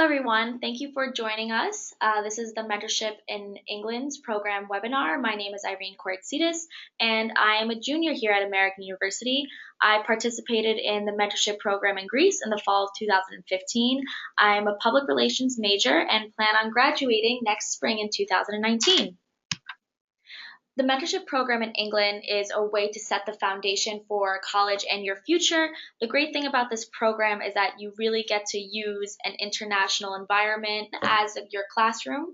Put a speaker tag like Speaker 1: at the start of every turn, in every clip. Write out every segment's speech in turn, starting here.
Speaker 1: everyone. Thank you for joining us. This is the Mentorship in England's program webinar. My name is Irene Kortsides, and I am a junior here at American University. I participated in the Mentorship Program in Greece in the fall of 2015. I am a public relations major and plan on graduating next spring in 2019. The mentorship program in England is a way to set the foundation for college and your future. The great thing about this program is that you really get to use an international environment as your classroom.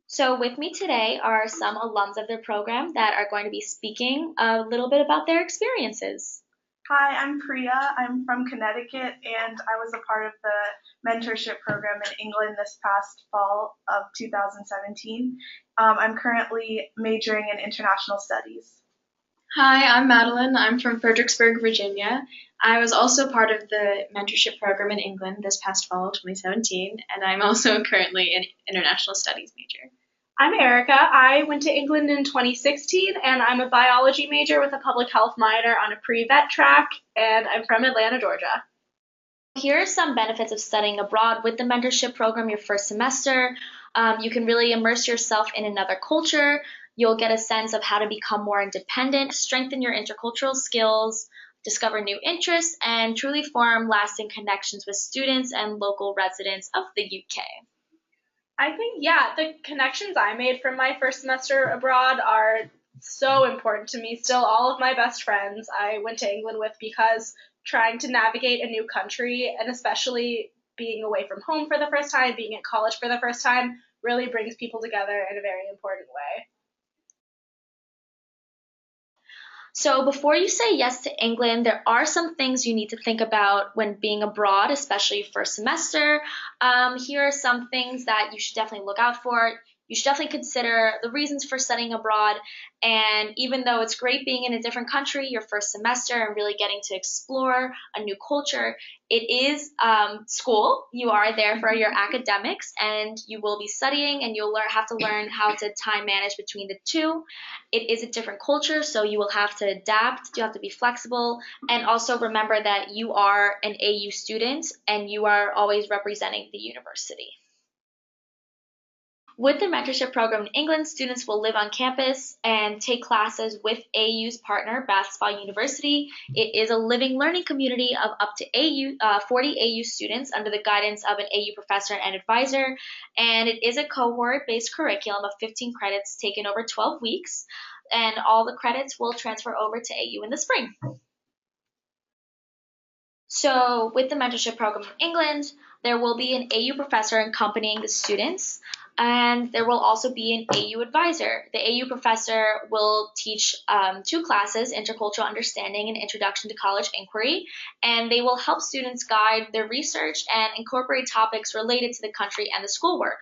Speaker 1: So with me today are some alums of the program that are going to be speaking a little bit about their experiences.
Speaker 2: Hi, I'm Priya. I'm from Connecticut, and I was a part of the mentorship program in England this past fall of 2017. I'm currently majoring in international studies.
Speaker 3: Hi, I'm Madeline. I'm from Fredericksburg, Virginia. I was also part of the mentorship program in England this past fall, 2017, and I'm also currently an international studies major.
Speaker 4: I'm Erica. I went to England in 2016, and I'm a biology major with a public health minor on a pre-vet track, and I'm from Atlanta, Georgia.
Speaker 1: Here are some benefits of studying abroad with the mentorship program your first semester. You can really immerse yourself in another culture. You'll get a sense of how to become more independent, strengthen your intercultural skills, discover new interests, and truly form lasting connections with students and local residents of the UK.
Speaker 4: I think, the connections I made from my first semester abroad are so important to me. Still, all of my best friends I went to England with because trying to navigate a new country, and especially being away from home for the first time, being at college for the first time, really brings people together in a very important way.
Speaker 1: So before you say yes to England, there are some things you need to think about when being abroad, especially first semester. Here are some things that you should definitely look out for. You should definitely consider the reasons for studying abroad. And even though it's great being in a different country your first semester and really getting to explore a new culture, it is school. You are there for your academics, and you will be studying, and you'll have to learn how to time manage between the two. It is a different culture, so you will have to adapt. You have to be flexible, and also remember that you are an AU student and you are always representing the university. With the mentorship program in England, students will live on campus and take classes with AU's partner, Bath-Spa University. It is a living learning community of up to 40 AU students under the guidance of an AU professor and advisor, and it is a cohort-based curriculum of 15 credits taken over 12 weeks, and all the credits will transfer over to AU in the spring. So with the mentorship program in England, there will be an AU professor accompanying the students, and there will also be an AU advisor. The AU professor will teach 2 classes, intercultural understanding and introduction to college inquiry, and they will help students guide their research and incorporate topics related to the country and the schoolwork.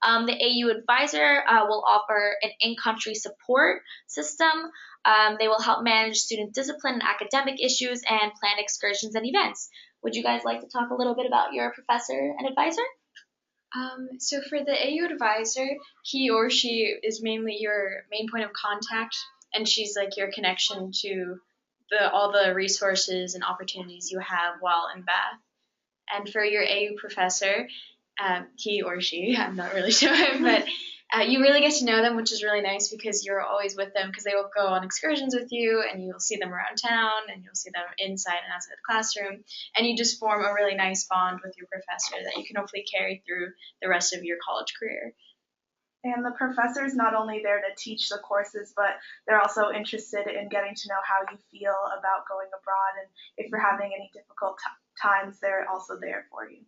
Speaker 1: The AU advisor will offer an in-country support system. They will help manage student discipline and academic issues and plan excursions and events. Would you guys like to talk a little bit about your professor and advisor?
Speaker 3: So for the AU advisor, he or she is mainly your main point of contact, and she's like your connection to all the resources and opportunities you have while in Bath. And for your AU professor, he or she, I'm not really sure, but you really get to know them, which is really nice because you're always with them because they will go on excursions with you, and you'll see them around town, and you'll see them inside and outside the classroom, and you just form a really nice bond with your professor that you can hopefully carry through the rest of your college career.
Speaker 2: And the professor is not only there to teach the courses, but they're also interested in getting to know how you feel about going abroad, and if you're having any difficult times, they're also there for you.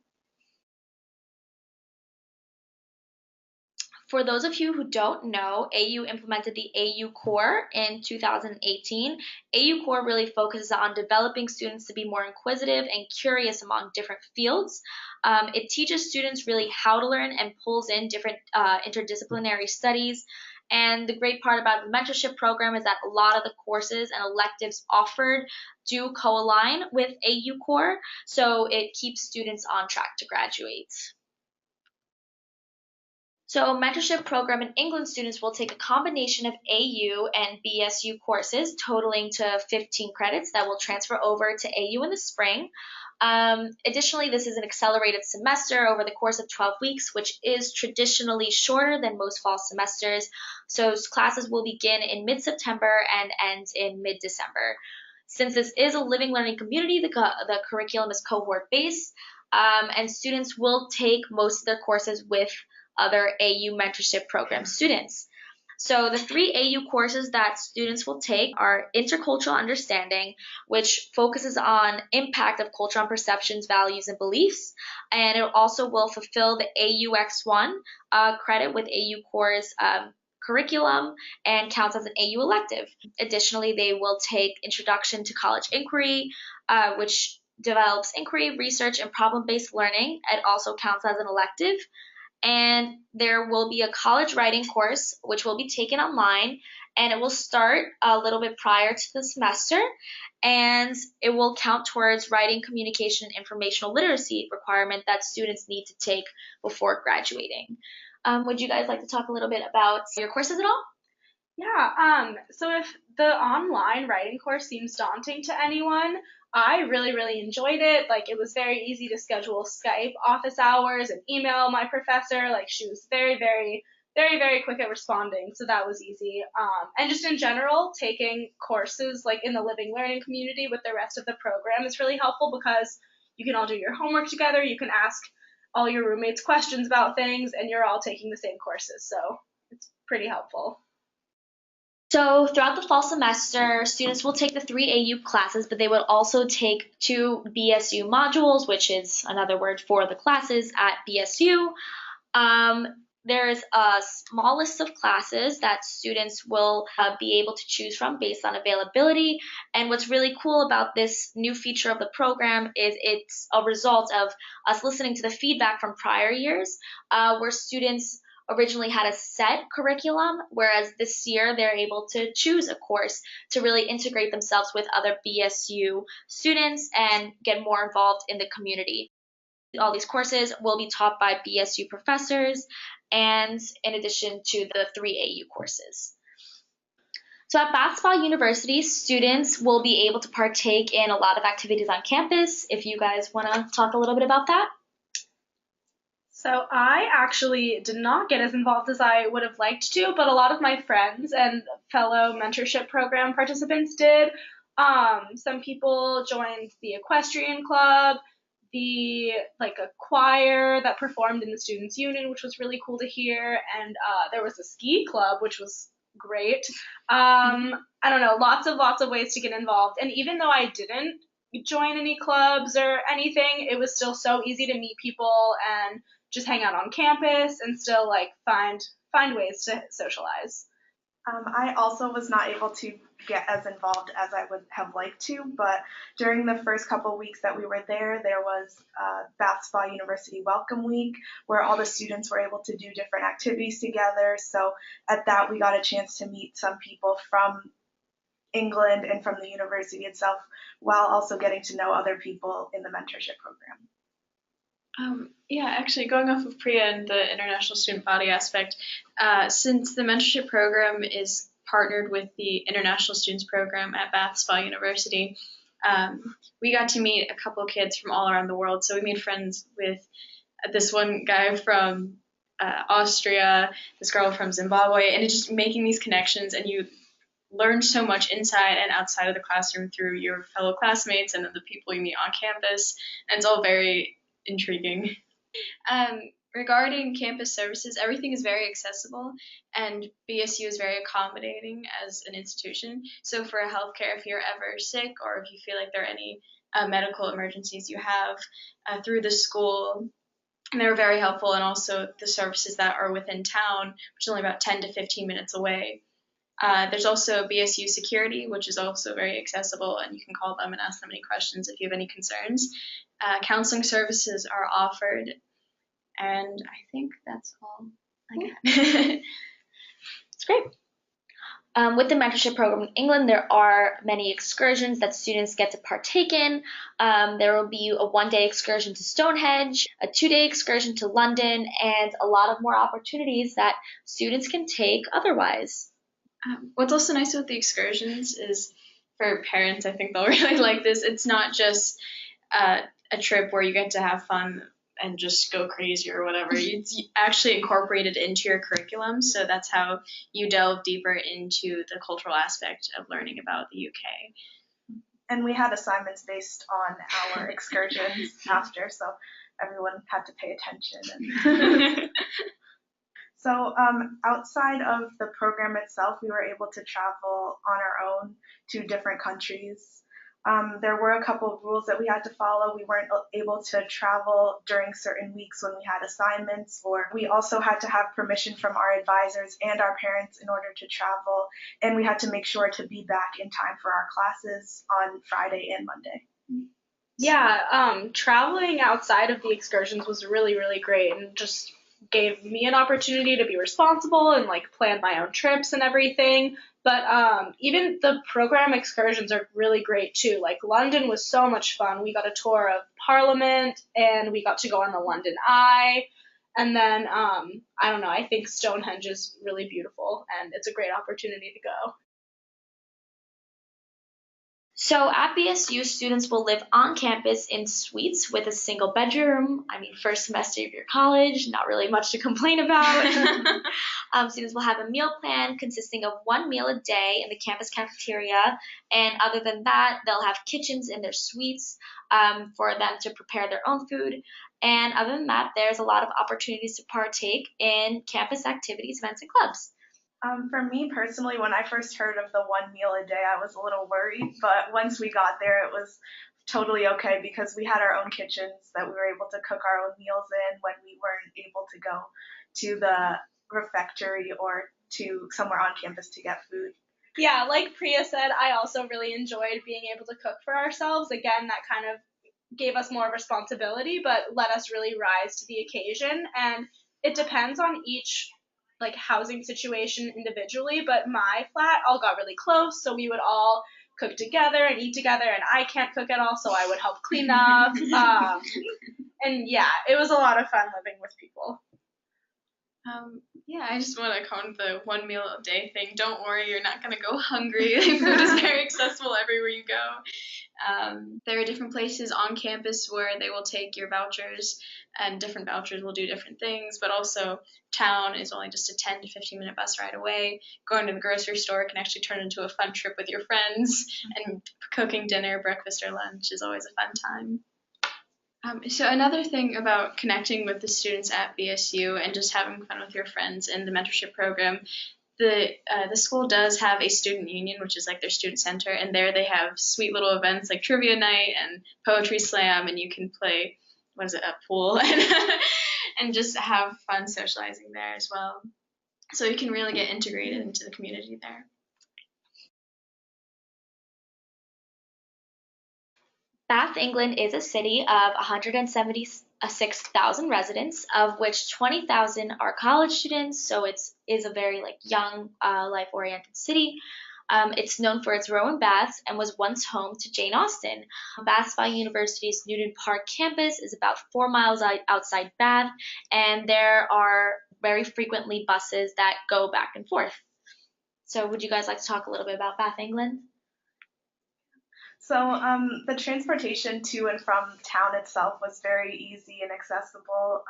Speaker 1: For those of you who don't know, AU implemented the AU Core in 2018. AU Core really focuses on developing students to be more inquisitive and curious among different fields. It teaches students really how to learn and pulls in different interdisciplinary studies. And the great part about the mentorship program is that a lot of the courses and electives offered do co-align with AU Core, so it keeps students on track to graduate. So Mentorship Program in England students will take a combination of AU and BSU courses totaling to 15 credits that will transfer over to AU in the spring. Additionally, this is an accelerated semester over the course of 12 weeks, which is traditionally shorter than most fall semesters. So classes will begin in mid-September and end in mid-December. Since this is a living learning community, the curriculum is cohort-based, and students will take most of their courses with other AU Mentorship Program students. So the 3 AU courses that students will take are intercultural understanding, which focuses on impact of culture on perceptions, values, and beliefs. And it also will fulfill the AUX1 credit with AU course curriculum and counts as an AU elective. Additionally, they will take Introduction to College Inquiry, which develops inquiry, research, and problem-based learning. It also counts as an elective. And there will be a college writing course, which will be taken online, and it will start a little bit prior to the semester, and it will count towards writing, communication, and informational literacy requirement that students need to take before graduating. Would you guys like to talk a little bit about your courses at all?
Speaker 4: Yeah, so if the online writing course seems daunting to anyone, I really, really enjoyed it. Like, it was very easy to schedule Skype office hours and email my professor. Like, she was very, very, very, very quick at responding, so that was easy. And just in general, taking courses like in the living learning community with the rest of the program is really helpful because you can all do your homework together. You can ask all your roommates questions about things, and you're all taking the same courses, so it's pretty helpful.
Speaker 1: So throughout the fall semester, students will take the 3 AU classes, but they will also take 2 BSU modules, which is another word for the classes at BSU. There's a small list of classes that students will be able to choose from based on availability. And what's really cool about this new feature of the program is it's a result of us listening to the feedback from prior years, where students originally had a set curriculum, whereas this year they're able to choose a course to really integrate themselves with other BSU students and get more involved in the community. All these courses will be taught by BSU professors, and in addition to the 3 AU courses. So at Bath Spa University, students will be able to partake in a lot of activities on campus. If you guys want to talk a little bit about that.
Speaker 4: So I actually did not get as involved as I would have liked to, but a lot of my friends and fellow mentorship program participants did. Some people joined the equestrian club, a choir that performed in the students' union, which was really cool to hear, and there was a ski club, which was great. I don't know, lots of ways to get involved, and even though I didn't join any clubs or anything, it was still so easy to meet people and just hang out on campus and still find ways to socialize.
Speaker 2: I also was not able to get as involved as I would have liked to, but during the first couple weeks that we were there was Bath Spa University Welcome Week, where all the students were able to do different activities together. So at that, we got a chance to meet some people from England and from the university itself, while also getting to know other people in the mentorship program.
Speaker 3: Yeah, actually, going off of Priya and the international student body aspect, since the mentorship program is partnered with the international students program at Bath Spa University, we got to meet a couple of kids from all around the world. So we made friends with this one guy from Austria, this girl from Zimbabwe, and it's just making these connections, and you learn so much inside and outside of the classroom through your fellow classmates and the people you meet on campus, and it's all very intriguing. Regarding campus services, everything is very accessible, and BSU is very accommodating as an institution. So for healthcare, if you're ever sick or if you feel like there are any medical emergencies you have through the school, they're very helpful, and also the services that are within town, which is only about 10 to 15 minutes away. There's also BSU security, which is also very accessible, and you can call them and ask them any questions if you have any concerns. Counseling services are offered, and I think that's all I got.
Speaker 1: It's great. With the mentorship program in England, there are many excursions that students get to partake in. There will be a 1-day excursion to Stonehenge, a 2-day excursion to London, and a lot of more opportunities that students can take otherwise.
Speaker 3: What's also nice about the excursions is for parents, I think they'll really like this. It's not just a trip where you get to have fun and just go crazy or whatever. It's actually incorporated into your curriculum, so that's how you delve deeper into the cultural aspect of learning about the UK.
Speaker 2: And we had assignments based on our excursions after, so everyone had to pay attention. So outside of the program itself, we were able to travel on our own to different countries. There were a couple of rules that we had to follow. We weren't able to travel during certain weeks when we had assignments, or we also had to have permission from our advisors and our parents in order to travel, and we had to make sure to be back in time for our classes on Friday and Monday.
Speaker 4: Yeah, traveling outside of the excursions was really, really great and just gave me an opportunity to be responsible and like plan my own trips and everything. But even the program excursions are really great too. Like London was so much fun. We got a tour of Parliament and we got to go on the London Eye. And then I don't know, I think Stonehenge is really beautiful and it's a great opportunity to go.
Speaker 1: So at BSU, students will live on campus in suites with a single bedroom. I mean, first semester of your college, not really much to complain about. Students will have a meal plan consisting of 1 meal a day in the campus cafeteria. And other than that, they'll have kitchens in their suites for them to prepare their own food. And other than that, there's a lot of opportunities to partake in campus activities, events, and clubs.
Speaker 2: For me personally, when I first heard of the 1 meal a day, I was a little worried, but once we got there, it was totally okay because we had our own kitchens that we were able to cook our own meals in when we weren't able to go to the refectory or to somewhere on campus to get food.
Speaker 4: Yeah, like Priya said, I also really enjoyed being able to cook for ourselves. Again, that kind of gave us more responsibility, but let us really rise to the occasion. And it depends on each like housing situation individually, but my flat all got really close, so we would all cook together and eat together, and I can't cook at all, so I would help clean up. And yeah, it was a lot of fun living with people.
Speaker 3: Yeah, I just want to comment the 1 meal a day thing. Don't worry, you're not going to go hungry. Food is very accessible everywhere you go. There are different places on campus where they will take your vouchers, and different vouchers will do different things, but also town is only just a 10 to 15 minute bus ride away. Going to the grocery store can actually turn into a fun trip with your friends, and cooking dinner, breakfast, or lunch is always a fun time. So another thing about connecting with the students at BSU and just having fun with your friends in the mentorship program, the school does have a student union, which is like their student center, and there they have sweet little events like trivia night and poetry slam, and you can play a pool and just have fun socializing there as well. So you can really get integrated into the community there.
Speaker 1: Bath, England is a city of 176,000 residents, of which 20,000 are college students, so it is a very young, life-oriented city. It's known for its Roman baths and was once home to Jane Austen. Bath University's Newton Park campus is about 4 miles outside Bath, and there are very frequently buses that go back and forth. So would you guys like to talk a little bit about Bath, England?
Speaker 2: So the transportation to and from town itself was very easy and accessible.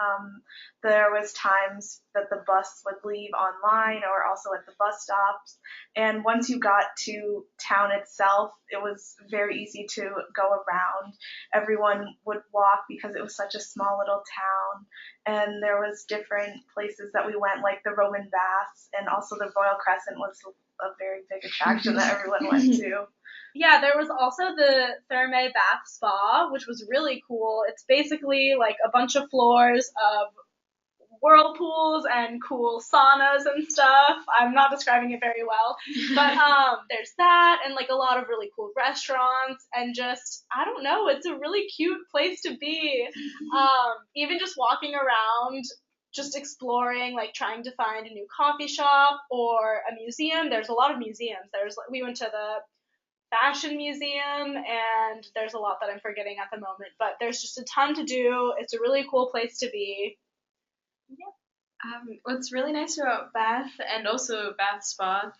Speaker 2: There was times that the bus would leave online or also at the bus stops. And once you got to town itself, it was very easy to go around. Everyone would walk because it was such a small little town. And there was different places that we went, like the Roman baths, and also the Royal Crescent was a very big attraction that everyone went to.
Speaker 4: Yeah, there was also the Thermae Bath Spa, which was really cool. It's basically like a bunch of floors of whirlpools and cool saunas and stuff. I'm not describing it very well, but there's that and a lot of really cool restaurants and just, I don't know, it's a really cute place to be. Even just walking around just exploring, like trying to find a new coffee shop or a museum. There's a lot of museums. We went to the fashion museum, and there's a lot that I'm forgetting at the moment, but there's just a ton to do. It's a really cool place to be.
Speaker 3: What's really nice about Bath and also Bath Spa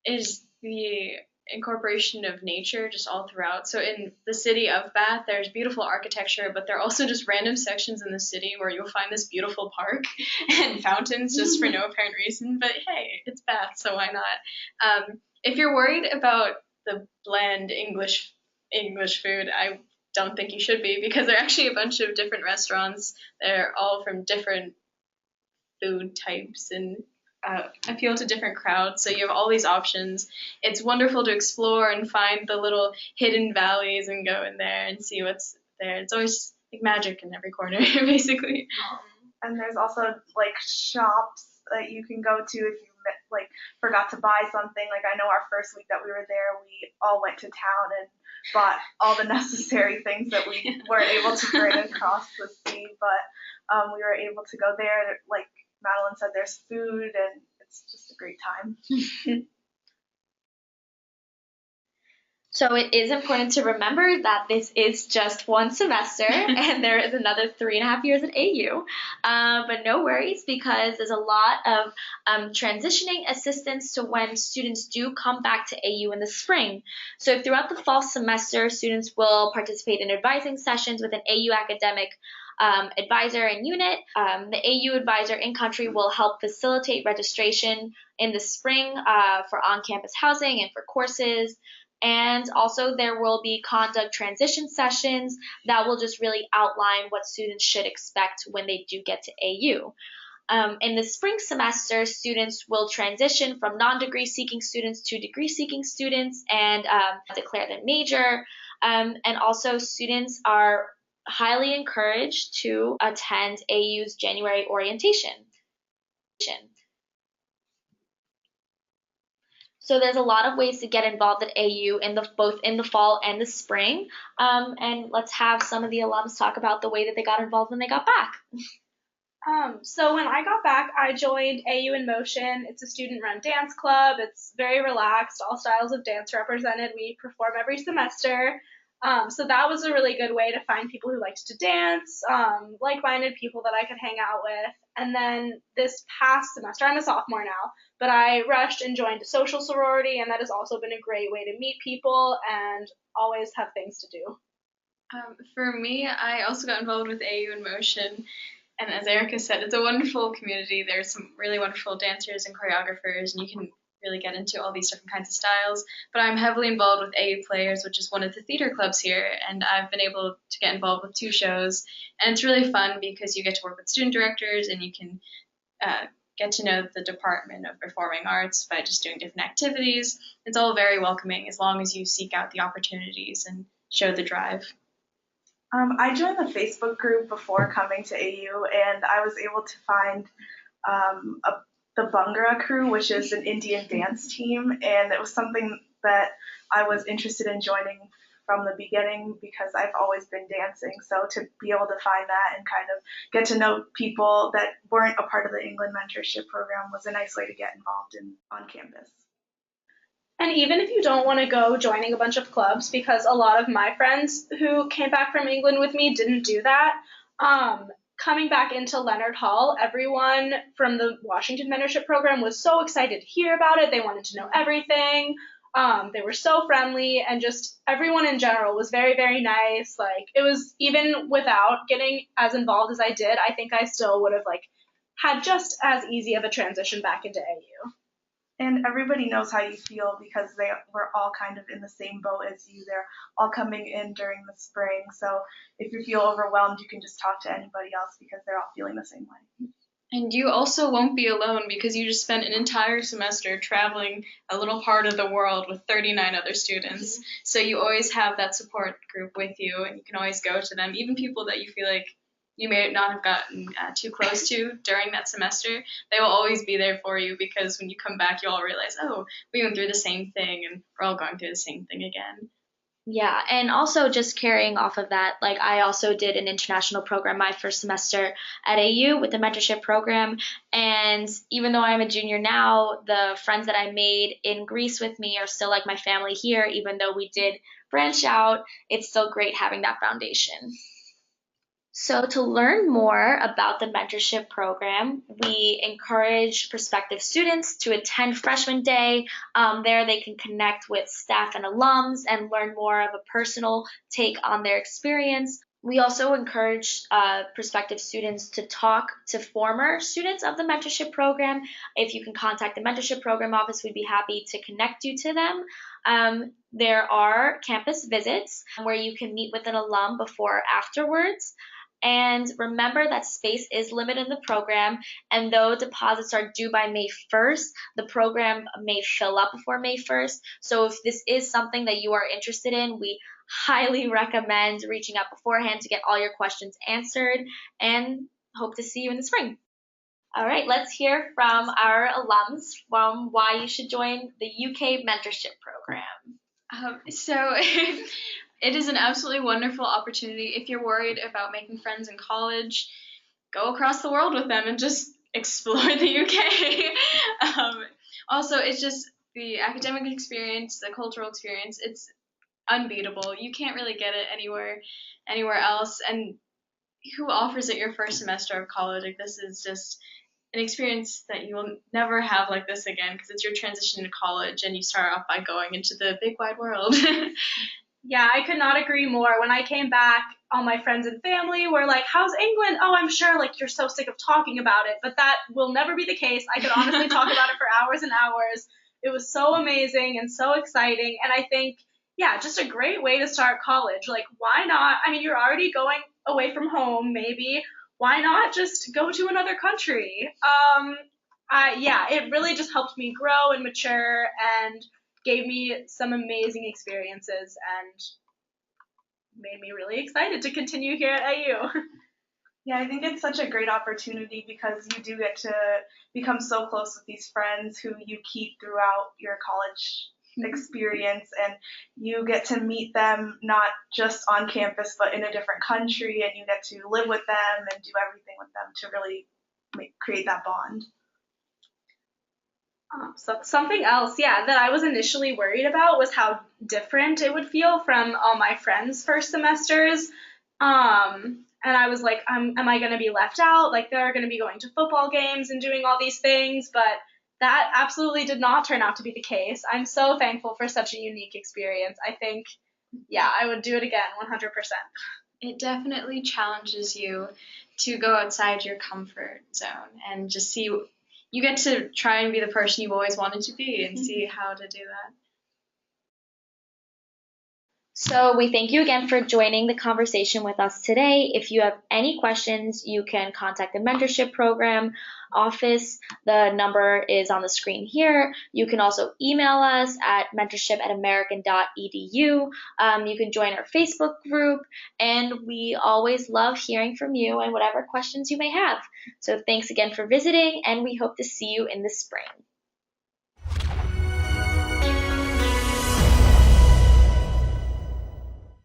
Speaker 3: is the incorporation of nature just all throughout. So in the city of Bath, there's beautiful architecture, but there are also just random sections in the city where you'll find this beautiful park and fountains just for no apparent reason. But hey, it's Bath, so why not? If you're worried about the bland English food, I don't think you should be, because there are actually a bunch of different restaurants. They're all from different food types and appeal to different crowds. So you have all these options. It's wonderful to explore and find the little hidden valleys and go in there and see what's there. It's always like magic in every corner, basically.
Speaker 2: And there's also like shops that you can go to if you like forgot to buy something. Like I know our first week that we were there, we all went to town and bought all the necessary things that we weren't able to bring across the sea, but we were able to go there. Like Madeline said, there's food and it's just a great time.
Speaker 1: So it is important to remember that this is just one semester and there is another 3.5 years at AU. But no worries, because there's a lot of transitioning assistance to when students do come back to AU in the spring. So throughout the fall semester, students will participate in advising sessions with an AU academic advisor and unit. The AU advisor in country will help facilitate registration in the spring for on-campus housing and for courses. And also there will be conduct transition sessions that will just really outline what students should expect when they do get to AU. In the spring semester, students will transition from non-degree seeking students to degree seeking students and declare their major. And also students are highly encouraged to attend AU's January orientation. So there's a lot of ways to get involved at AU both in the fall and the spring. And let's have some of the alums talk about the way that they got involved when they got back.
Speaker 4: So when I got back, I joined AU in Motion. It's a student-run dance club. It's very relaxed, all styles of dance represented. We perform every semester. So that was a really good way to find people who liked to dance, like-minded people that I could hang out with. And then this past semester, I'm a sophomore now, but I rushed and joined a social sorority, and that has also been a great way to meet people and always have things to do.
Speaker 3: For me, I also got involved with AU in Motion. And as Erica said, it's a wonderful community. There's some really wonderful dancers and choreographers, and you can really get into all these different kinds of styles. But I'm heavily involved with AU Players, which is one of the theater clubs here, and I've been able to get involved with 2 shows. And it's really fun because you get to work with student directors, and you can get to know the Department of Performing Arts by just doing different activities. It's all very welcoming as long as you seek out the opportunities and show the drive.
Speaker 2: I joined the Facebook group before coming to AU, and I was able to find the Bhangra crew, which is an Indian dance team, and it was something that I was interested in joining from the beginning because I've always been dancing. So to be able to find that and kind of get to know people that weren't a part of the England Mentorship Program was a nice way to get involved on campus.
Speaker 4: And even if you don't want to go joining a bunch of clubs, because a lot of my friends who came back from England with me didn't do that, coming back into Leonard Hall, everyone from the Washington Mentorship Program was so excited to hear about it. They wanted to know everything. They were so friendly, and just everyone in general was very, very nice. Like, it was, even without getting as involved as I did, I think I still would have had just as easy of a transition back into AU.
Speaker 2: And everybody knows how you feel because they were all kind of in the same boat as you. They're all coming in during the spring. So if you feel overwhelmed, you can just talk to anybody else because they're all feeling the same way.
Speaker 3: And you also won't be alone because you just spent an entire semester traveling a little part of the world with 39 other students. Mm-hmm. So you always have that support group with you, and you can always go to them. Even people that you feel like you may not have gotten too close to during that semester, they will always be there for you because when you come back, you all realize, oh, we went through the same thing and we're all going through the same thing again.
Speaker 1: Yeah, and also just carrying off of that, like I also did an international program my first semester at AU with the mentorship program. And even though I'm a junior now, the friends that I made in Greece with me are still like my family here, even though we did branch out. It's still great having that foundation. So, to learn more about the mentorship program, we encourage prospective students to attend Freshman Day. There, they can connect with staff and alums and learn more of a personal take on their experience. We also encourage prospective students to talk to former students of the mentorship program. If you can contact the mentorship program office, we'd be happy to connect you to them. There are campus visits where you can meet with an alum before or afterwards. And remember that space is limited in the program, and though deposits are due by May 1st, the program may fill up before May 1st. So if this is something that you are interested in, we highly recommend reaching out beforehand to get all your questions answered, and hope to see you in the spring. All right, let's hear from our alums from why you should join the UK Mentorship Program.
Speaker 3: So it is an absolutely wonderful opportunity. If you're worried about making friends in college, go across the world with them and just explore the UK. Also, it's just the academic experience, the cultural experience. It's unbeatable. You can't really get it anywhere else. And who offers it your first semester of college? Like, this is just an experience that you will never have like this again, because it's your transition to college and you start off by going into the big wide world.
Speaker 4: Yeah, I could not agree more. When I came back, all my friends and family were like, "How's England?" "Oh, I'm sure like you're so sick of talking about it," but that will never be the case. I could honestly talk about it for hours and hours. It was so amazing and so exciting, and I think, yeah, just a great way to start college. Like, why not? I mean, you're already going away from home, maybe. Why not just go to another country? Yeah, it really just helped me grow and mature and gave me some amazing experiences and made me really excited to continue here at AU.
Speaker 2: Yeah, I think it's such a great opportunity because you do get to become so close with these friends who you keep throughout your college experience, and you get to meet them not just on campus but in a different country, and you get to live with them and do everything with them to really create that bond.
Speaker 4: So something else, yeah, that I was initially worried about was how different it would feel from all my friends' first semesters. And I was like, am I going to be left out? Like, they're going to be going to football games and doing all these things, but that absolutely did not turn out to be the case. I'm so thankful for such a unique experience. I think, yeah, I would do it again, 100%.
Speaker 3: It definitely challenges you to go outside your comfort zone and just see. You get to try and be the person you've always wanted to be and see how to do that.
Speaker 1: So we thank you again for joining the conversation with us today. If you have any questions, you can contact the Mentorship Program office. The number is on the screen here. You can also email us at mentorship@american.edu. You can join our Facebook group, and we always love hearing from you and whatever questions you may have. So thanks again for visiting, and we hope to see you in the spring.